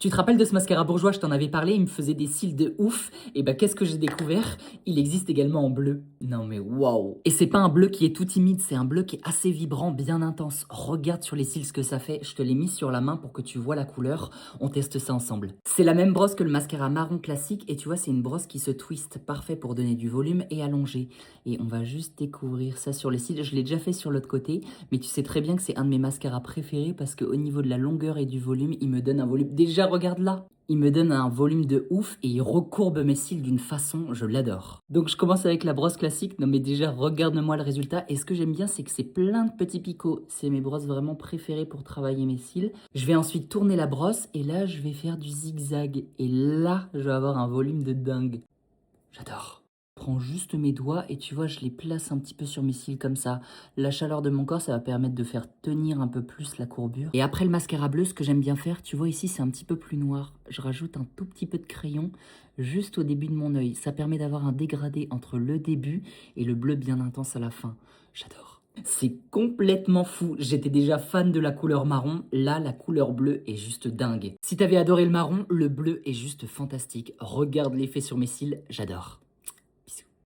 Tu te rappelles de ce mascara bourgeois, je t'en avais parlé, il me faisait des cils de ouf. Et bah qu'est-ce que j'ai découvert? Il existe également en bleu. Non mais waouh! Et c'est pas un bleu qui est tout timide, c'est un bleu qui est assez vibrant, bien intense. Regarde sur les cils ce que ça fait, je te l'ai mis sur la main pour que tu vois la couleur. On teste ça ensemble. C'est la même brosse que le mascara marron classique et tu vois c'est une brosse qui se twist, parfait pour donner du volume et allonger. Et on va juste découvrir ça sur les cils, je l'ai déjà fait sur l'autre côté, mais tu sais très bien que c'est un de mes mascaras préférés parce qu'au niveau de la longueur et du volume, il me donne un volume. Déjà, regarde là! Il me donne un volume de ouf et il recourbe mes cils d'une façon, je l'adore. Donc je commence avec la brosse classique, non mais déjà regarde-moi le résultat. Et ce que j'aime bien c'est que c'est plein de petits picots. C'est mes brosses vraiment préférées pour travailler mes cils. Je vais ensuite tourner la brosse et là je vais faire du zigzag. Et là je vais avoir un volume de dingue. J'adore. Je prends juste mes doigts et tu vois, je les place un petit peu sur mes cils comme ça. La chaleur de mon corps, ça va permettre de faire tenir un peu plus la courbure. Et après le mascara bleu, ce que j'aime bien faire, tu vois ici, c'est un petit peu plus noir. Je rajoute un tout petit peu de crayon juste au début de mon œil. Ça permet d'avoir un dégradé entre le début et le bleu bien intense à la fin. J'adore. C'est complètement fou. J'étais déjà fan de la couleur marron. Là, la couleur bleue est juste dingue. Si t'avais adoré le marron, le bleu est juste fantastique. Regarde l'effet sur mes cils, j'adore.